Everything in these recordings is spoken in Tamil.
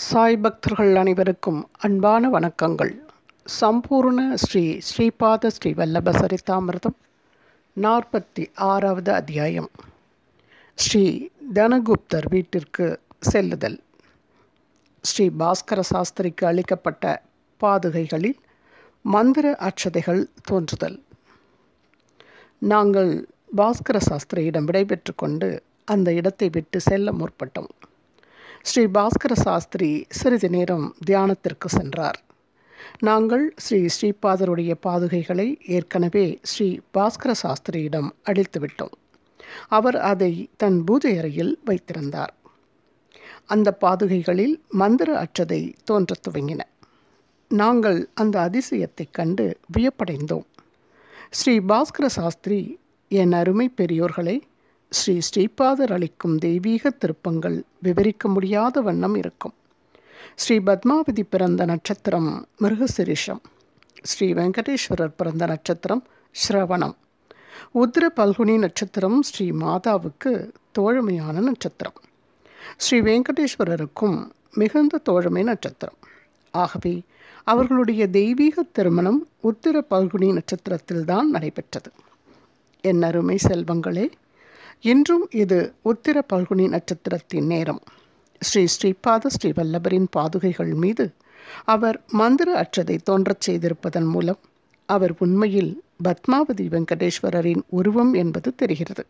சாய் பக்தர்கள் அனைவருக்கும் அன்பான வணக்கங்கள். சம்பூர்ண ஸ்ரீ ஸ்ரீபாத ஸ்ரீ வல்லப சரிதாமிர்தம் 46வது அத்தியாயம். ஸ்ரீ தனகுப்தர் வீட்டிற்கு செல்லுதல். ஸ்ரீ பாஸ்கர சாஸ்திரிக்கு அளிக்கப்பட்ட பாதுகைகளில் மந்திர அட்சதைகள் தோன்றுதல். நாங்கள் பாஸ்கர சாஸ்திரியிடம் விடைபெற்று கொண்டு அந்த இடத்தை விட்டு செல்ல முற்பட்டோம். ஸ்ரீ பாஸ்கர சாஸ்திரி சிறிது நேரம் தியானத்திற்கு சென்றார். நாங்கள் ஸ்ரீ ஸ்ரீபாதருடைய பாதுகைகளை ஏற்கனவே ஸ்ரீ பாஸ்கர சாஸ்திரியிடம் அளித்துவிட்டோம். அவர் அதை தன் பூஜை அறையில் வைத்திருந்தார். அந்த பாதுகைகளில் மந்திர அட்சதை தோன்றத் துவங்கின. நாங்கள் அந்த அதிசயத்தைக் கண்டு வியப்படைந்தோம். ஸ்ரீ பாஸ்கர சாஸ்திரி, என் அருமை பெரியோர்களை, ஸ்ரீ ஸ்ரீபாதர் அளிக்கும் தெய்வீக திருப்பங்கள் விவரிக்க முடியாத வண்ணம் இருக்கும். ஸ்ரீ பத்மாவதி பிறந்த நட்சத்திரம் மிருகசிரிஷம். ஸ்ரீ வெங்கடேஸ்வரர் பிறந்த நட்சத்திரம் ஸ்ரவணம். உத்திர பல்குனி நட்சத்திரம் ஸ்ரீ மாதாவுக்கு தோழமையான நட்சத்திரம். ஸ்ரீ வெங்கடேஸ்வரருக்கும் மிகுந்த தோழமை நட்சத்திரம். ஆகவே அவர்களுடைய தெய்வீக திருமணம் உத்திர பல்குனி நட்சத்திரத்தில்தான் நடைபெற்றது. என் அருமை செல்வங்களே, இன்றும் இது உத்திர பல்குனி நட்சத்திரத்தின் நேரம். ஸ்ரீ ஸ்ரீபாத ஸ்ரீ வல்லபரின் பாதுகைகள் மீது அவர் மந்திர அட்சதை தோன்றச் செய்திருப்பதன் மூலம் அவர் உண்மையில் பத்மாவதி வெங்கடேஸ்வரரின் உருவம் என்பது தெரிகிறது.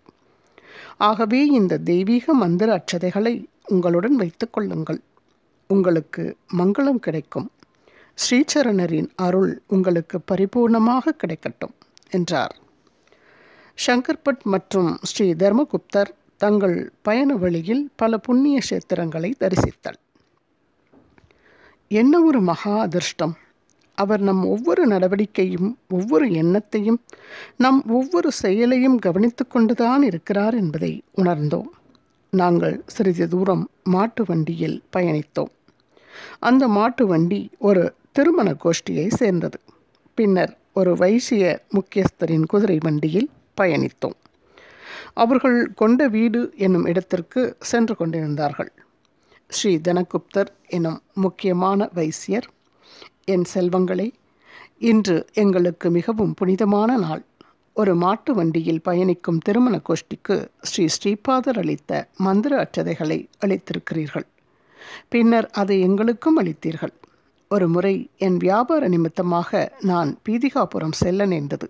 ஆகவே இந்த தெய்வீக மந்திர அட்சதைகளை உங்களுடன் வைத்துக் கொள்ளுங்கள். உங்களுக்கு மங்களம் கிடைக்கும். ஸ்ரீசரணரின் அருள் உங்களுக்கு பரிபூர்ணமாக கிடைக்கட்டும் என்றார். சங்கர்பட் மற்றும் ஸ்ரீ தர்மகுப்தர் தங்கள் பயண வழியில் பல புண்ணிய கஷேத்திரங்களை தரிசித்தல். என்ன ஒரு மகா அதிர்ஷ்டம்! அவர் நம் ஒவ்வொரு நடவடிக்கையும், ஒவ்வொரு எண்ணத்தையும், நம் ஒவ்வொரு செயலையும் கவனித்து கொண்டுதான் இருக்கிறார் என்பதை உணர்ந்தோம். நாங்கள் சிறிது தூரம் மாட்டு வண்டியில் பயணித்தோம். அந்த மாட்டு வண்டி ஒரு திருமண கோஷ்டியை சேர்ந்தது. பின்னர் ஒரு வைசிய முக்கியஸ்தரின் குதிரை வண்டியில் பயணித்தோம். அவர்கள் கொண்ட வீடு என்னும் இடத்திற்கு சென்று கொண்டிருந்தார்கள். ஸ்ரீ தனகுப்தர் எனும் முக்கியமான வைசியர், என் செல்வங்களே, இன்று எங்களுக்கு மிகவும் புனிதமான நாள். ஒரு மாட்டு வண்டியில் பயணிக்கும் திருமண கோஷ்டிக்கு ஸ்ரீ ஸ்ரீபாதர் அளித்த மந்திர அட்சதைகளை அளித்திருக்கிறீர்கள். பின்னர் அதை எங்களுக்கும் அளித்தீர்கள். ஒரு முறை என் வியாபார நிமித்தமாக நான் பீதிகாபுரம் செல்ல நேர்ந்தது.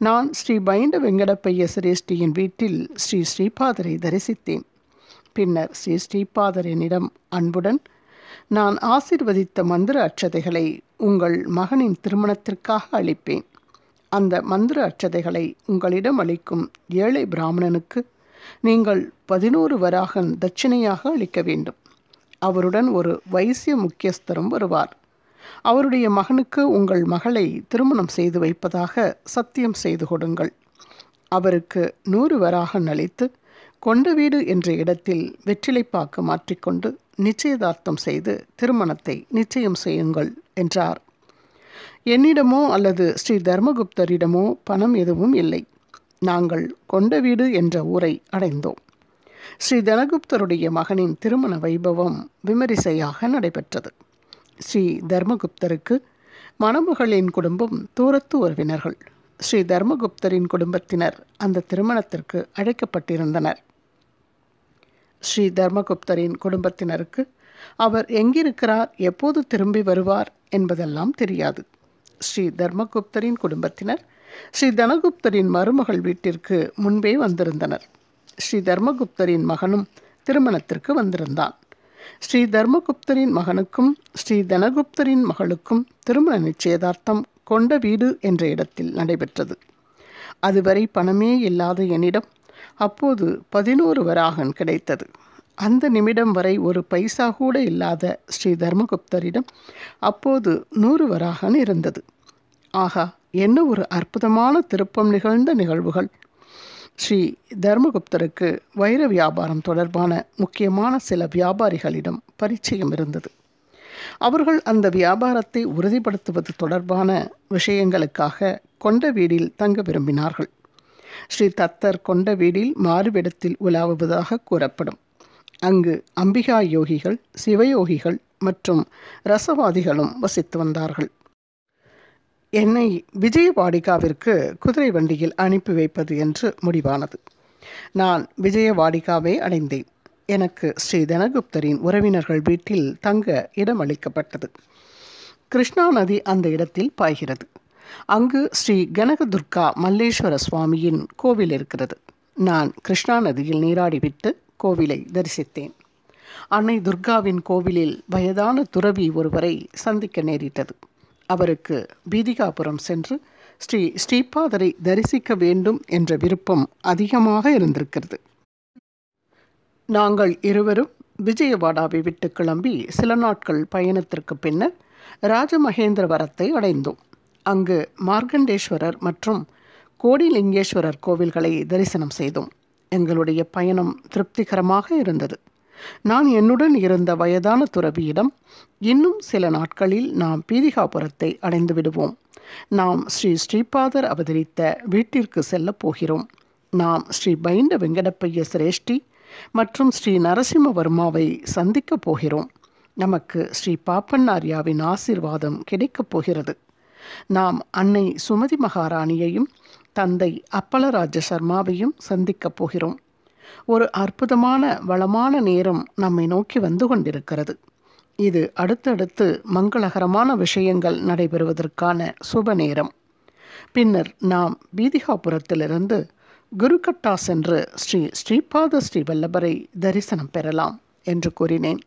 நான் ஸ்ரீ பைண்ட வெங்கடப்பைய சிரேஷ்டியின் வீட்டில் ஸ்ரீ ஸ்ரீபாதரை தரிசித்தேன். பின்னர் ஸ்ரீ ஸ்ரீபாதர் என்னிடம் அன்புடன், நான் ஆசீர்வதித்த மந்திர அட்சதைகளை உங்கள் மகனின் திருமணத்திற்காக அளிப்பேன். அந்த மந்திர அட்சதைகளை உங்களிடம் அளிக்கும் ஏழை பிராமணனுக்கு நீங்கள் 11 வராகன் தட்சிணையாக அளிக்க வேண்டும். அவருடன் ஒரு வைசிய முக்கியஸ்தரும் வருவார். அவருடைய மகனுக்கு உங்கள் மகளை திருமணம் செய்து வைப்பதாக சத்தியம் செய்து கொடுங்கள். அவருக்கு 100 வராகன் அளித்து கொண்ட வீடு என்ற இடத்தில் வெற்றிலைப்பாக்கு மாற்றிக்கொண்டு நிச்சயதார்த்தம் செய்து திருமணத்தை நிச்சயம் செய்யுங்கள் என்றார். என்னிடமோ அல்லது ஸ்ரீ தர்மகுப்தரிடமோ பணம் எதுவும் இல்லை. நாங்கள் கொண்ட வீடு என்ற ஊரை அடைந்தோம். ஸ்ரீ தனகுப்தருடைய மகனின் திருமண வைபவம் விமரிசையாக நடைபெற்றது. ஸ்ரீ தர்மகுப்தருக்கு மணமகளின் குடும்பம் தூரத்து உறவினர்கள். ஸ்ரீ தர்மகுப்தரின் குடும்பத்தினர் அந்த திருமணத்திற்கு அழைக்கப்பட்டிருந்தனர். ஸ்ரீ தர்மகுப்தரின் குடும்பத்தினருக்கு அவர் எங்கிருக்கிறார், எப்போது திரும்பி வருவார் என்பதெல்லாம் தெரியாது. ஸ்ரீ தர்மகுப்தரின் குடும்பத்தினர் ஸ்ரீ தனகுப்தரின் மருமகள் வீட்டிற்கு முன்பே வந்திருந்தனர். ஸ்ரீ தர்மகுப்தரின் மகனும் திருமணத்திற்கு வந்திருந்தான். ஸ்ரீ தர்மகுப்தரின் மகனுக்கும் ஸ்ரீ தனகுப்தரின் மகளுக்கும் திருமண நிச்சயதார்த்தம் கொண்ட வீடு என்ற இடத்தில் நடைபெற்றது. அதுவரை பணமே இல்லாத என்னிடம் அப்போது 11 வராகன் கிடைத்தது. அந்த நிமிடம் வரை ஒரு பைசா கூட இல்லாத ஸ்ரீ தர்மகுப்தரிடம் அப்போது 100 வராகன் இருந்தது. ஆகா, என்ன ஒரு அற்புதமான திருப்பம் நிகழ்ந்த நிகழ்வுகள்! ஸ்ரீ தர்மகுப்தருக்கு வைர வியாபாரம் தொடர்பான முக்கியமான சில வியாபாரிகளிடம் பரிச்சயம் இருந்தது. அவர்கள் அந்த வியாபாரத்தை உறுதிப்படுத்துவது தொடர்பான விஷயங்களுக்காக கொண்ட வீடில் தங்க விரும்பினார்கள். ஸ்ரீ தத்தர் கொண்ட வீடில் மாறுவிடத்தில் உலாவுவதாக கூறப்படும். அங்கு அம்பிகா யோகிகள், சிவயோகிகள், மற்றும் ரசவாதிகளும் வசித்து வந்தார்கள். என்னை விஜயவாடிகாவிற்கு குதிரை வண்டியில் அனுப்பி வைப்பது என்று முடிவானது. நான் விஜயவாடிகாவை அடைந்தேன். எனக்கு ஸ்ரீ தனகுப்தரின் உறவினர்கள் வீட்டில் தங்க இடம் அளிக்கப்பட்டது. கிருஷ்ணா நதி அந்த இடத்தில் பாய்கிறது. அங்கு ஸ்ரீ கனகதுர்கா மல்லேஸ்வர சுவாமியின் கோவில் இருக்கிறது. நான் கிருஷ்ணா நதியில் நீராடிவிட்டு கோவிலை தரிசித்தேன். அன்னை துர்காவின் கோவிலில் வயதான துறவி ஒருவரை சந்திக்க நேரிட்டது. அவருக்கு பீதிகாபுரம் சென்று ஸ்ரீபாதரை தரிசிக்க வேண்டும் என்ற விருப்பம் அதிகமாக இருந்திருக்கிறது. நாங்கள் இருவரும் விஜயவாடாவை விட்டு கிளம்பி சில நாட்கள் பயணத்திற்கு பின்னர் ராஜமகேந்திரவரத்தை அடைந்தோம். அங்கு மார்க்கண்டேஸ்வரர் மற்றும் கோடிலிங்கேஸ்வரர் கோவில்களை தரிசனம் செய்தோம். எங்களுடைய பயணம் திருப்திகரமாக இருந்தது. நான் என்னுடன் இருந்த வயதான துறவியிடம், இன்னும் சில நாட்களில் நாம் பீதிகாபுரத்தை அடைந்து விடுவோம். நாம் ஸ்ரீபாதர் அவதரித்த வீட்டிற்கு செல்லப் போகிறோம். நாம் ஸ்ரீ பைண்ட வெங்கடப்பைய சிரேஷ்டி மற்றும் ஸ்ரீ நரசிம்மவர்மாவை சந்திக்கப் போகிறோம். நமக்கு ஸ்ரீ பாப்பண்ணாரியாவின் ஆசீர்வாதம் கிடைக்கப் போகிறது. நாம் அன்னை சுமதி மகாராணியையும் தந்தை அப்பலராஜ சர்மாவையும் சந்திக்கப் போகிறோம். ஒரு அற்புதமான வளமான நேரம் நம்மை நோக்கி வந்து கொண்டிருக்கிறது. இது அடுத்தடுத்து மங்களகரமான விஷயங்கள் நடைபெறுவதற்கான சுப நேரம். பின்னர் நாம் பீதிகாபுரத்திலிருந்து குருக்கட்டா சென்று ஸ்ரீபாத ஸ்ரீ வல்லபரை தரிசனம் பெறலாம் என்று கூறினேன்.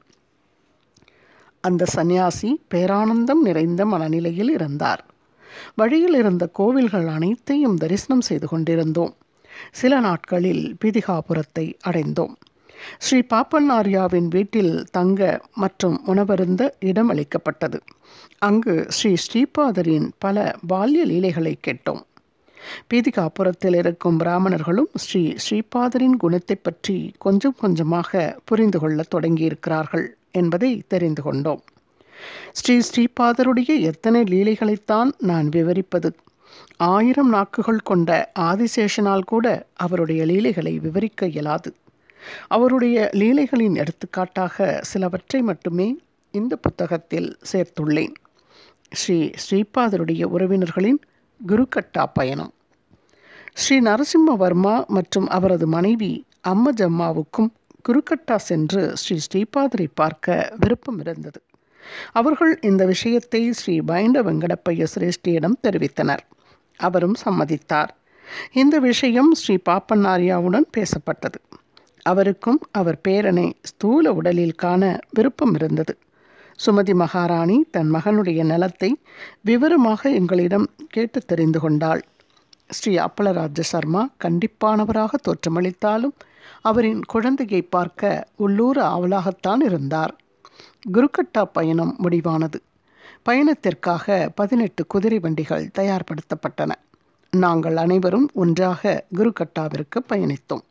அந்த சந்நியாசி பேரானந்தம் நிறைந்த மனநிலையில் இருந்தார். வழியில் இருந்த கோவில்கள் அனைத்தையும் தரிசனம் செய்து கொண்டிருந்தோம். சில நாட்களில் பீதிகாபுரத்தை அடைந்தோம். ஸ்ரீ பாப்பண்ணாரியாவின் வீட்டில் தங்க மற்றும் உணவருந்த இடம் அளிக்கப்பட்டது. அங்கு ஸ்ரீபாதரின் பல பால்ய லீலைகளை கேட்டோம். பீதிகாபுரத்தில் இருக்கும் பிராமணர்களும் ஸ்ரீபாதரின் குணத்தை பற்றி கொஞ்சம் கொஞ்சமாக புரிந்து கொள்ள தொடங்கியிருக்கிறார்கள் என்பதை தெரிந்து கொண்டோம். ஸ்ரீபாதருடைய எத்தனை லீலைகளைத்தான் நான் விவரிப்பது? 1000 நாக்குகள் கொண்ட ஆதிசேஷனால் கூட அவருடைய லீலைகளை விவரிக்க இயலாது. அவருடைய லீலைகளின் எடுத்துக்காட்டாக சிலவற்றை மட்டுமே இந்த புத்தகத்தில் சேர்த்துள்ளேன். ஸ்ரீபாதருடைய உறவினர்களின் குருக்கட்டா பயணம். ஸ்ரீ நரசிம்மவர்மா மற்றும் அவரது மனைவி அம்மஜம்மாவுக்கும் குருக்கட்டா சென்று ஸ்ரீபாதரை பார்க்க விருப்பம் இருந்தது. அவர்கள் இந்த விஷயத்தை ஸ்ரீ பைண்ட வெங்கடப்பைய சிரேஷ்டியிடம் தெரிவித்தனர். அவரும் சம்மதித்தார். இந்த விஷயம் ஸ்ரீ பாப்பண்ணாரியாவுடன் பேசப்பட்டது. அவருக்கும் அவர் பேரனை ஸ்தூல உடலில் காண விருப்பம் இருந்தது. சுமதி மகாராணி தன் மகனுடைய நலத்தை விவரமாக எங்களிடம் கேட்டு தெரிந்து கொண்டாள். ஸ்ரீ அப்பலராஜ சர்மா கண்டிப்பானவராக தோற்றமளித்தாலும் அவரின் குழந்தையை பார்க்க உள்ளூர் ஆவலாகத்தான் இருந்தார். குருக்கட்டா பயணம் முடிவானது. பயணத்திற்காக 18 குதிரை வண்டிகள் தயார்படுத்தப்பட்டன. நாங்கள் அனைவரும் ஒன்றாக குருக்கட்டாவிற்கு பயணித்தோம்.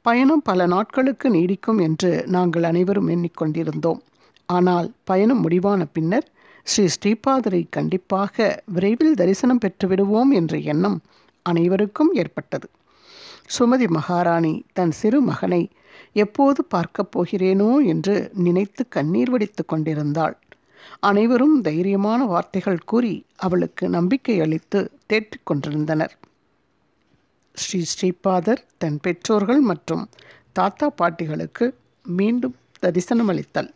பயணம் பல நாட்களுக்கு நீடிக்கும் என்று நாங்கள் அனைவரும் எண்ணிக்கொண்டிருந்தோம். ஆனால் பயணம் முடிவான பின்னர் ஸ்ரீபாதரை கண்டிப்பாக விரைவில் தரிசனம் பெற்றுவிடுவோம் என்ற எண்ணம் அனைவருக்கும் ஏற்பட்டது. சுமதி மகாராணி தன் சிறு மகனை எப்போது பார்க்கப் போகிறேனோ என்று நினைத்து கண்ணீர் வடித்து கொண்டிருந்தாள். அனைவரும் தைரியமான வார்த்தைகள் கூறி அவளுக்கு நம்பிக்கை அளித்து தேற்றிக் கொண்டிருந்தனர். ஸ்ரீபாதர் தன் பெற்றோர்கள் மற்றும் தாத்தா பாட்டிகளுக்கு மீண்டும் தரிசனமளித்தல்.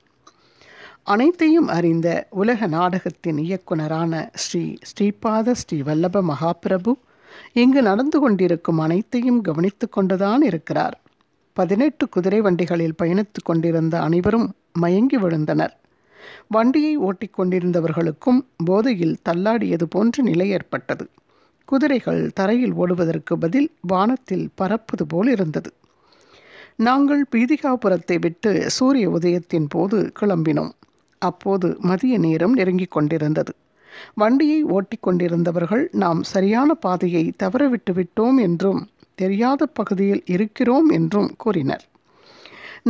அனைத்தையும் அறிந்த உலக நாடகத்தின் இயக்குனரான ஸ்ரீபாத ஸ்ரீ வல்லப மகாபிரபு இங்கு நடந்து கொண்டிருக்கும் அனைத்தையும் கவனித்து கொண்டுதான் இருக்கிறார். 18 குதிரை வண்டிகளில் பயணித்து கொண்டிருந்த அனைவரும் மயங்கி விழுந்தனர். வண்டியை ஓட்டிக்கொண்டிருந்தவர்களுக்கும் போதையில் தள்ளாடியது போன்ற நிலை ஏற்பட்டது. குதிரைகள் தரையில் ஓடுவதற்கு பதில் வானத்தில் பறப்பது போல் இருந்தது. நாங்கள் பீதிகாபுரத்தை விட்டு சூரிய உதயத்தின் போது கிளம்பினோம். அப்போது மதிய நேரம் நெருங்கிக் கொண்டிருந்தது. வண்டியை ஓட்டிக்கொண்டிருந்தவர்கள் நாம் சரியான பாதையை தவறவிட்டு விட்டோம் என்றும் தெரியாத பகுதியில் இருக்கிறோம் என்றும் கூறினர்.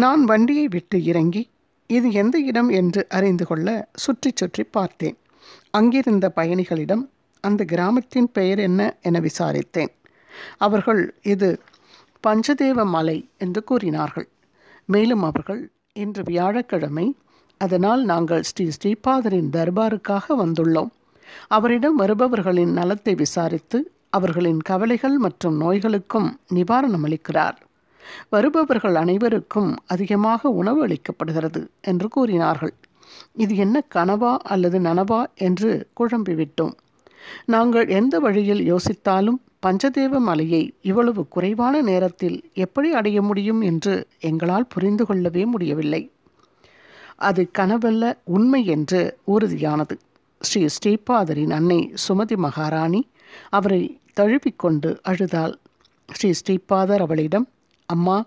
நான் வண்டியை விட்டு இறங்கி இது எந்த இடம் என்று அறிந்து கொள்ள சுற்றி சுற்றி பார்த்தேன். அங்கிருந்த பயணிகளிடம் அந்த கிராமத்தின் பெயர் என்ன என விசாரித்தேன். அவர்கள் இது பஞ்சதேவ மலை என்று கூறினார்கள். மேலும் அவர்கள் இன்று வியாழக்கிழமை அதனால் நாங்கள் ஸ்ரீ ஸ்ரீபாதரின் தர்பாருக்காக வந்துள்ளோம். அவரிடம் வருபவர்களின் நலத்தை விசாரித்து அவர்களின் கவலைகள் மற்றும் நோய்களுக்கும் நிவாரணம் அளிக்கிறார். வருபவர்கள் அனைவருக்கும் அதிகமாக உணவு அளிக்கப்படுகிறது என்று கூறினார்கள். இது என்ன கனவா அல்லது நனவா என்று குழம்பிவிட்டோம். நாங்கள் எந்த வழியில் யோசித்தாலும் பஞ்சதேவ மலையை இவ்வளவு குறைவான நேரத்தில் எப்படி அடைய முடியும் என்று எங்களால் புரிந்து கொள்ளவே முடியவில்லை. அது கனவல்ல, உண்மை என்று உறுதியானது. ஸ்ரீ ஸ்ரீபாதரின் அன்னை சுமதி மகாராணி அவரை தழுவிக்கொண்டு அழுதாள். ஸ்ரீ ஸ்ரீபாதர் அவளிடம், அம்மா,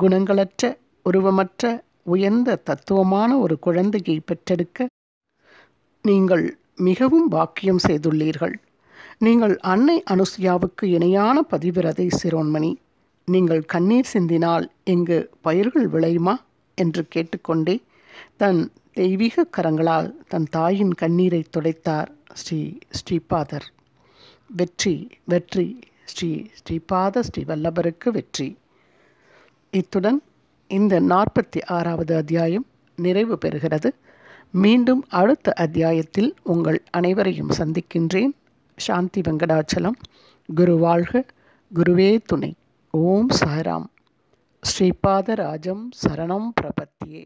குணங்களற்ற, உருவமற்ற, உயர்ந்த தத்துவமான ஒரு குழந்தையை பெற்றெடுக்க நீங்கள் மிகவும் பாக்கியம் செய்துள்ளீர்கள். நீங்கள் அன்னை அனுசுயாவுக்கு இணையான பதிவிரதை சிரோன்மணி. நீங்கள் கண்ணீர் சிந்தினால் இங்கு பயிர்கள் விளையுமா என்று கேட்டுக்கொண்டே தன் தெய்வீக கரங்களால் தன் தாயின் கண்ணீரை துடைத்தார் ஸ்ரீ ஸ்ரீபாதர். வெற்றி, வெற்றி, ஸ்ரீ ஸ்ரீபாத ஸ்ரீ வல்லபருக்கு வெற்றி. இத்துடன் இந்த 46வது அத்தியாயம் நிறைவு பெறுகிறது. மீண்டும் அடுத்த அத்தியாயத்தில் உங்கள் அனைவரையும் சந்திக்கின்றேன். சாந்தி வெங்கடாச்சலம். குரு வாழ்க, குருவே துணை. ஓம் சாய்ராம். ஸ்ரீபாதராஜம் சரணம் பிரபத்தியே.